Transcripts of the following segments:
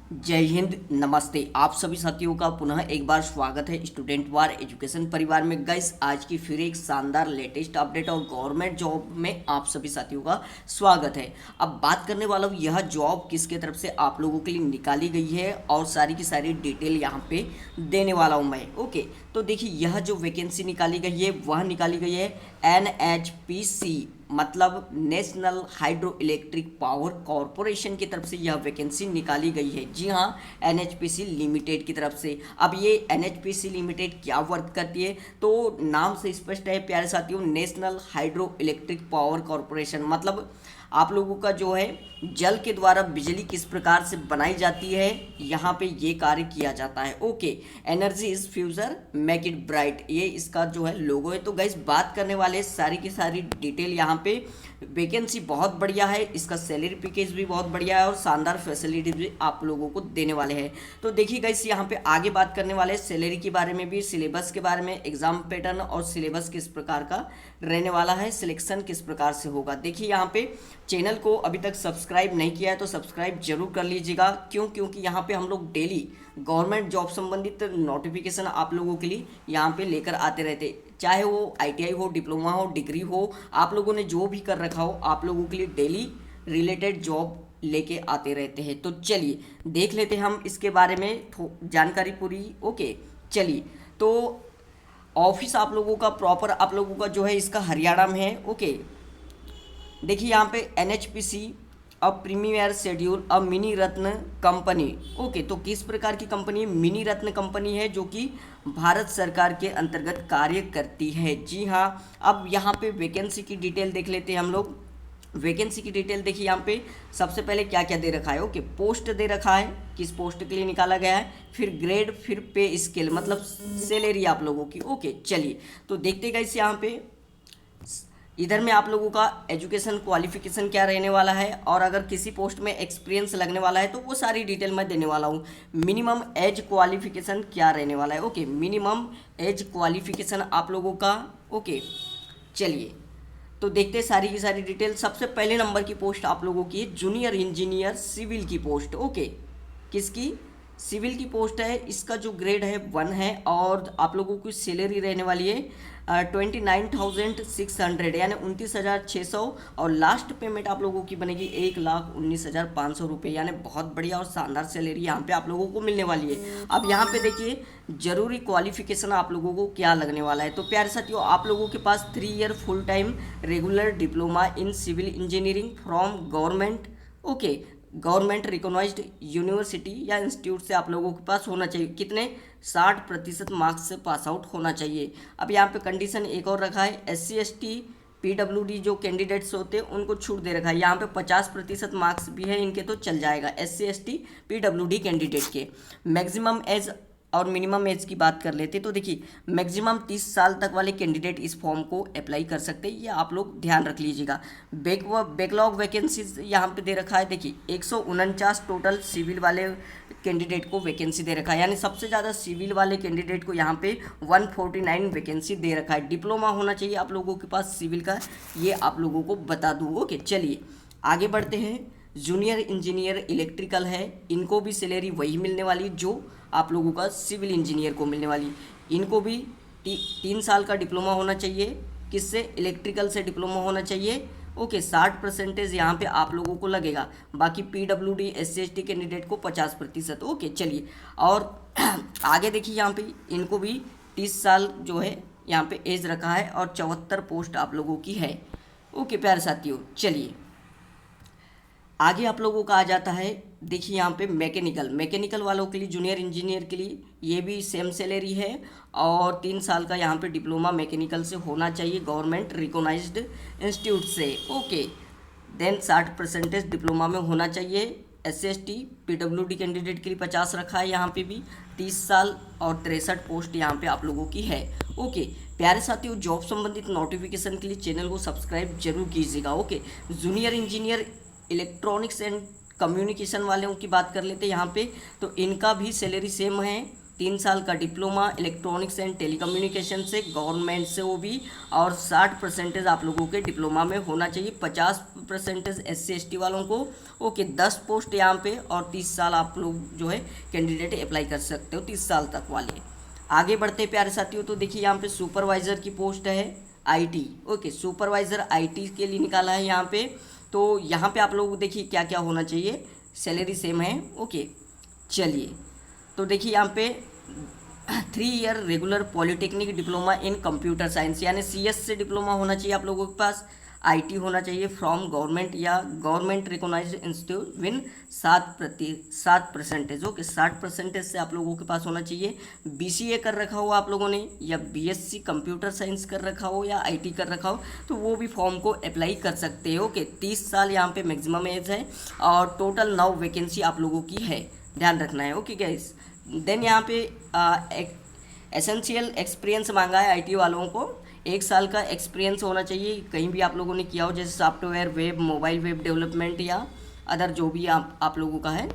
जय हिंद, नमस्ते। आप सभी साथियों का पुनः एक बार स्वागत है स्टूडेंट वार एजुकेशन परिवार में। गाइस, आज की फिर एक शानदार लेटेस्ट अपडेट और गवर्नमेंट जॉब में आप सभी साथियों का स्वागत है। अब बात करने वाला हूँ यह जॉब किसके तरफ से आप लोगों के लिए निकाली गई है और सारी की सारी डिटेल यहाँ पे देने वाला हूँ मैं। ओके, तो देखिए यह जो वैकेंसी निकाली गई है वह निकाली गई है NHPC मतलब national hydro electric power corporation की तरफ से यह वैकेंसी निकाली गई है। जी हाँ, NHPC लिमिटेड की तरफ से। अब ये NHPC लिमिटेड क्या वर्क करती है, तो नाम से स्पष्ट है प्यारे साथियों, national hydro electric power corporation मतलब आप लोगों का जो है जल के द्वारा बिजली किस प्रकार से बनाई जाती है, यहाँ पे ये कार्य किया जाता है। Okay, energy is future make it bright, ये इसका जो है लोगो है। तो गाइस, बात करने वाले सारी की सारी डिटेल यहाँ पे। वैकेंसी बहुत बढ़िया है, इसका सैलरी पैकेज भी बहुत बढ़िया है और शानदार फैसिलिटी भी आप लोगों को देने वाले हैं। तो देखिए गाइस, यहाँ पे आगे बात करने वाले सैलरी के बारे में भी, सिलेबस के बारे में, एग्जाम पैटर्न और सिलेबस किस प्रकार का रहने वाला है, सिलेक्शन किस प्रकार से होगा। देखिए यहाँ पे चैनल को अभी तक सब्सक्राइब नहीं किया है तो सब्सक्राइब जरूर कर लीजिएगा। क्योंकि यहाँ पे हम लोग डेली गवर्नमेंट जॉब संबंधित नोटिफिकेशन आप लोगों के लिए यहाँ पे लेकर आते रहते, चाहे वो ITI हो, डिप्लोमा हो, डिग्री हो, आप लोगों ने जो भी कर रखा हो, आप लोगों के लिए डेली रिलेटेड जॉब लेके आते रहते हैं। तो चलिए देख लेते हैं हम इसके बारे में जानकारी पूरी। ओके, चलिए। तो ऑफिस आप लोगों का प्रॉपर आप लोगों का जो है इसका हरियाणा में है। ओके, देखिए यहाँ पे NHPC a premier schedule A mini ratna company. Okay, तो किस प्रकार की कंपनी? मिनी रत्न कंपनी है जो कि भारत सरकार के अंतर्गत कार्य करती है। जी हाँ, अब यहाँ पे वैकेंसी की डिटेल देख लेते हैं हम लोग। वैकेंसी की डिटेल देखिए यहाँ पे सबसे पहले क्या क्या दे रखा है। ओके, पोस्ट दे रखा है, किस पोस्ट के लिए निकाला गया है, फिर ग्रेड, फिर पे स्केल मतलब सैलरी आप लोगों की। ओके, चलिए तो देखते गए इस यहाँ पे इधर में आप लोगों का एजुकेशन क्वालिफिकेशन क्या रहने वाला है और अगर किसी पोस्ट में एक्सपीरियंस लगने वाला है तो वो सारी डिटेल मैं देने वाला हूँ। मिनिमम एज क्वालिफिकेशन क्या रहने वाला है। ओके, मिनिमम एज क्वालिफिकेशन आप लोगों का। ओके, चलिए तो देखते हैं सारी की सारी डिटेल। सबसे पहले नंबर की पोस्ट आप लोगों की जूनियर इंजीनियर सिविल की पोस्ट। ओके, किसकी? सिविल की पोस्ट है। इसका जो ग्रेड है 1 है और आप लोगों की सैलरी रहने वाली है 29,600 यानी 29,600 और लास्ट पेमेंट आप लोगों की बनेगी 1,19,500 रुपये, यानी बहुत बढ़िया और शानदार सैलरी यहाँ पे आप लोगों को मिलने वाली है। अब यहाँ पे देखिए जरूरी क्वालिफिकेशन आप लोगों को क्या लगने वाला है। तो प्यारे साथियों, आप लोगों के पास 3 year full time regular diploma in civil engineering from government. Okay, government recognised university या इंस्टीट्यूट से आप लोगों के पास होना चाहिए। कितने? 60% मार्क्स से पास आउट होना चाहिए। अब यहाँ पे कंडीशन एक और रखा है, SC ST PWD जो कैंडिडेट्स होते हैं उनको छूट दे रखा है। यहाँ पे 50% मार्क्स भी है इनके तो चल जाएगा, SC ST PWD कैंडिडेट के। मैक्सिमम एज और मिनिमम एज की बात कर लेते तो देखिए मैक्सिमम 30 साल तक वाले कैंडिडेट इस फॉर्म को अप्लाई कर सकते हैं, ये आप लोग ध्यान रख लीजिएगा। बैकलॉग वैकेंसीज यहाँ पे दे रखा है। देखिए 149 टोटल सिविल वाले कैंडिडेट को वैकेंसी दे रखा है, यानी सबसे ज़्यादा सिविल वाले कैंडिडेट को यहाँ पे 149 वैकेंसी दे रखा है। डिप्लोमा होना चाहिए आप लोगों के पास सिविल का, ये आप लोगों को बता दूँ। ओके, चलिए आगे बढ़ते हैं। जूनियर इंजीनियर इलेक्ट्रिकल है, इनको भी सैलरी वही मिलने वाली जो आप लोगों का सिविल इंजीनियर को मिलने वाली। इनको भी 3 साल का डिप्लोमा होना चाहिए। किससे? इलेक्ट्रिकल से डिप्लोमा होना चाहिए। ओके, 60% यहाँ पे आप लोगों को लगेगा, बाकी PWD SC ST कैंडिडेट को 50%। ओके, चलिए और आगे देखिए यहाँ पे इनको भी 30 साल जो है यहाँ पे एज रखा है और 74 पोस्ट आप लोगों की है। ओके प्यारे साथियों, चलिए आगे आप लोगों का आ जाता है। देखिए यहाँ पे मैकेनिकल वालों के लिए, जूनियर इंजीनियर के लिए ये भी सेम सैलरी है और 3 साल का यहाँ पे डिप्लोमा मैकेनिकल से होना चाहिए गवर्नमेंट रिकॉग्नाइज्ड इंस्टीट्यूट से। ओके, देन 60% डिप्लोमा में होना चाहिए। SC ST PWD कैंडिडेट के लिए 50 रखा है, यहाँ पे भी 30 साल और 63 पोस्ट यहाँ पे आप लोगों की है। ओके प्यारे साथियों, जॉब संबंधित नोटिफिकेशन के लिए चैनल को सब्सक्राइब जरूर कीजिएगा। Okay, junior engineer electronics and communication वालों की बात कर लेते हैं यहाँ पे, तो इनका भी सैलरी सेम है 3 साल का डिप्लोमा इलेक्ट्रॉनिक्स एंड टेलीकम्युनिकेशन से, गवर्नमेंट से वो भी, और 60% आप लोगों के डिप्लोमा में होना चाहिए, 50% SC ST वालों को। ओके, 10 पोस्ट यहाँ पे, और 30 साल आप लोग जो है कैंडिडेट अप्लाई कर सकते हो, 30 साल तक वाले। आगे बढ़ते प्यारे साथियों, तो देखिए यहाँ पे सुपरवाइज़र की पोस्ट है IT। ओके, सुपरवाइज़र IT के लिए निकाला है यहाँ पे। तो यहाँ पे आप लोग देखिए क्या क्या होना चाहिए, सैलरी सेम है। ओके, चलिए, तो देखिए यहाँ पे 3 year regular polytechnic diploma in computer science, यानी CS से डिप्लोमा होना चाहिए आप लोगों के पास। IT होना चाहिए फ्रॉम गवर्नमेंट या गवर्नमेंट रिकॉग्नाइज्ड इंस्टीट्यूट विन 7%। ओके, 60% से आप लोगों के पास होना चाहिए। BCA कर रखा हो आप लोगों ने, या BSc कंप्यूटर साइंस कर रखा हो, या IT कर रखा हो, तो वो भी फॉर्म को अप्लाई कर सकते हो। ओके, 30 साल यहाँ पे मैक्सिमम एज है, और टोटल 9 वैकेंसी आप लोगों की है, ध्यान रखना है। ओके गाइस, देन यहाँ पे एसेंशियल एक्सपीरियंस मांगा है IT वालों को। 1 साल का एक्सपीरियंस होना चाहिए, कहीं भी आप लोगों ने किया हो, जैसे software, web, mobile web development, या अदर जो भी आप लोगों का है।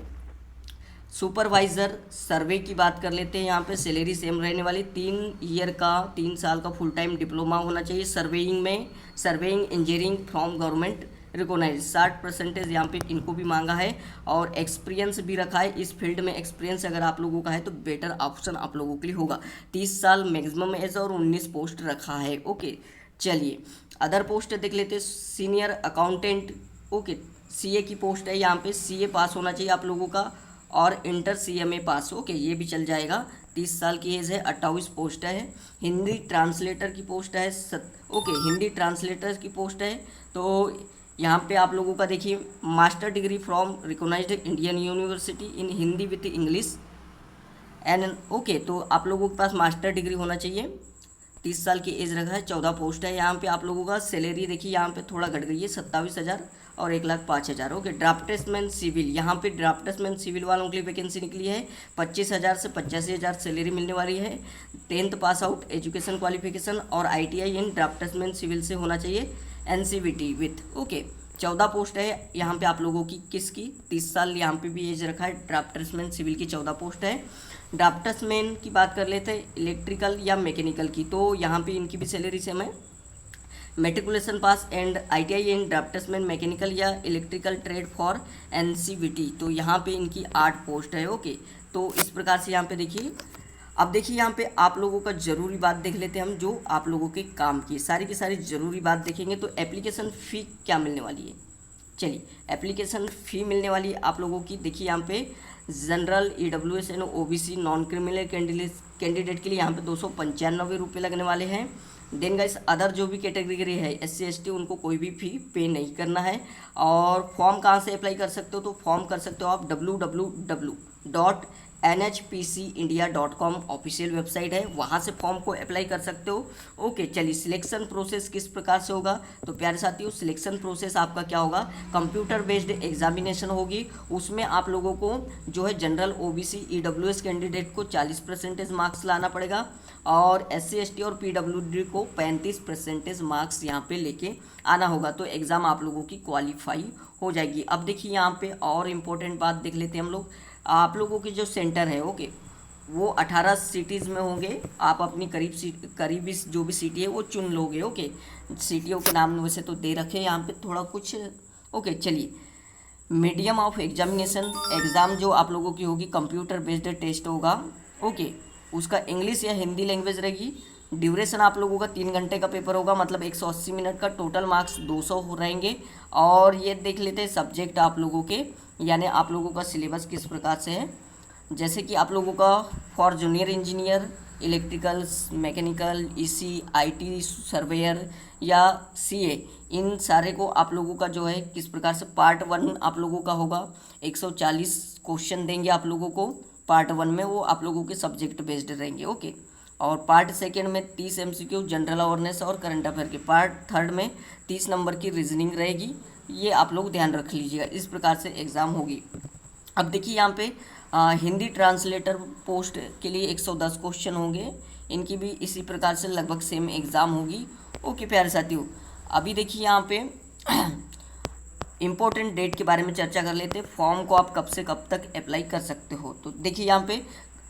सुपरवाइज़र सर्वे की बात कर लेते हैं। यहाँ पे सैलरी सेम रहने वाली, 3 साल का फुल टाइम डिप्लोमा होना चाहिए सर्वेइंग में, surveying engineering from government recognise. 60% यहाँ पे इनको भी मांगा है, और एक्सपीरियंस भी रखा है इस फील्ड में। एक्सपीरियंस अगर आप लोगों का है तो बेटर ऑप्शन आप लोगों के लिए होगा। 30 साल मैक्सिमम एज, और 19 पोस्ट रखा है। ओके, चलिए अदर पोस्ट देख लेते हैं। सीनियर अकाउंटेंट, ओके, CA की पोस्ट है यहाँ पे। CA पास होना चाहिए आप लोगों का, और इंटर CMA पास। ओके, ये भी चल जाएगा। 30 साल की एज है, 28 पोस्ट है। हिंदी ट्रांसलेटर की पोस्ट है, ओके, हिंदी ट्रांसलेटर की पोस्ट है। तो यहाँ पे आप लोगों का देखिए, master degree from recognised Indian university in Hindi with English and. Okay, तो आप लोगों के पास मास्टर डिग्री होना चाहिए। 30 साल की एज रखा है, 14 पोस्ट है। यहाँ पे आप लोगों का सैलरी देखिए यहाँ पे थोड़ा घट गई है, 27,000 और 1,05,000। ओके, ड्राफ्ट्समैन सिविल, यहाँ पे ड्राफ्ट्समैन सिविल वालों के लिए वैकेंसी निकली है। 25,000 से 85,000 सैलरी मिलने वाली है। 10th pass out education qualification, और ITI इन ड्राफ्ट्समैन सिविल से होना चाहिए, NCVT विथ। ओके, 14 पोस्ट है यहाँ पे आप लोगों की, किसकी, 30 साल यहाँ पे भी एज रखा है। ड्राफ्ट्समैन सिविल की 14 पोस्ट है। ड्राफ्ट्समैन की बात कर लेते हैं, इलेक्ट्रिकल या मैकेनिकल की, तो यहाँ पे इनकी भी सैलरी सेम है। Matriculation pass and ITI in draughtsman mechanical या इलेक्ट्रिकल ट्रेड फॉर NCVT, तो यहाँ पे इनकी 8 पोस्ट है। ओके, तो इस प्रकार से यहाँ पे देखिए। अब देखिए यहाँ पे आप लोगों का ज़रूरी बात देख लेते हैं हम, जो आप लोगों के काम की सारी ज़रूरी बात देखेंगे। तो एप्लीकेशन फ़ी क्या मिलने वाली है, चलिए एप्लीकेशन फ़ी मिलने वाली है आप लोगों की। देखिए यहाँ पे general, EWS and OBC non criminal candidate के लिए यहाँ पे 295 रुपये लगने वाले हैं। देन गाइस अदर जो भी कैटेगरी है SC ST, उनको कोई भी फी पे नहीं करना है। और फॉर्म कहाँ से अप्लाई कर सकते हो, तो फॉर्म कर सकते हो आप www.nhpcindia.com ऑफिशियल वेबसाइट है, वहाँ से फॉर्म को अप्लाई कर सकते हो। ओके, चलिए सिलेक्शन प्रोसेस किस प्रकार से होगा, तो प्यारे साथियों सिलेक्शन प्रोसेस आपका क्या होगा, कंप्यूटर बेस्ड एग्जामिनेशन होगी। उसमें आप लोगों को जो है जनरल, OBC, EWS कैंडिडेट को 40% मार्क्स लाना पड़ेगा, और SC ST और PWD को 35% मार्क्स यहाँ पे लेके आना होगा। तो एग्ज़ाम आप लोगों की क्वालिफाई हो जाएगी। अब देखिए यहाँ पे और इम्पोर्टेंट बात देख लेते हैं हम लोग। आप लोगों के जो सेंटर है, ओके, वो 18 सिटीज़ में होंगे। आप अपनी करीबी जो भी सिटी है वो चुन लोगे। ओके, सिटियों के नाम वैसे तो दे रखे यहाँ पे थोड़ा कुछ। ओके, चलिए मीडियम ऑफ एग्जामिनेशन, एग्ज़ाम जो आप लोगों की होगी कंप्यूटर बेस्ड टेस्ट होगा। ओके, उसका इंग्लिश या हिंदी लैंग्वेज रहेगी। ड्यूरेशन आप लोगों का 3 घंटे का पेपर होगा, मतलब 180 मिनट का। टोटल मार्क्स 200 रहेंगे। और ये देख लेते हैं सब्जेक्ट आप लोगों के, यानी आप लोगों का सिलेबस किस प्रकार से है। जैसे कि आप लोगों का for junior engineer, electrical, mechanical, EC, IT, surveyor या CA, इन सारे को आप लोगों का जो है किस प्रकार से, पार्ट 1 आप लोगों का होगा। 140 क्वेश्चन देंगे आप लोगों को पार्ट 1 में, वो आप लोगों के सब्जेक्ट बेस्ड रहेंगे। ओके, और पार्ट 2 में 30 MCQ जनरल अवेयरनेस और करंट अफेयर के। पार्ट 3 में 30 नंबर की रीजनिंग रहेगी। ये आप लोग ध्यान रख लीजिएगा, इस प्रकार से एग्ज़ाम होगी। अब देखिए यहाँ पे हिंदी ट्रांसलेटर पोस्ट के लिए 110 क्वेश्चन होंगे। इनकी भी इसी प्रकार से लगभग सेम एग्ज़ाम होगी। ओके प्यारे साथियों, अभी देखिए यहाँ पे इम्पोर्टेंट डेट के बारे में चर्चा कर लेते हैं। फॉर्म को आप कब से कब तक अप्लाई कर सकते हो, तो देखिए यहाँ पे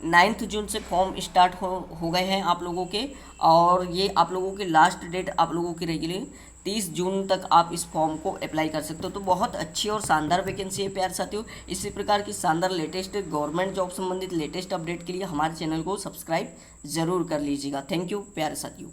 9 जून से फॉर्म स्टार्ट हो गए हैं आप लोगों के, और ये आप लोगों की लास्ट डेट आप लोगों की रहेगी 30 जून तक आप इस फॉर्म को अप्लाई कर सकते हो। तो बहुत अच्छी और शानदार वैकेंसी है प्यारे साथियों। इसी प्रकार की शानदार लेटेस्ट गवर्नमेंट जॉब संबंधित लेटेस्ट अपडेट के लिए हमारे चैनल को सब्सक्राइब जरूर कर लीजिएगा। थैंक यू प्यारे साथियों।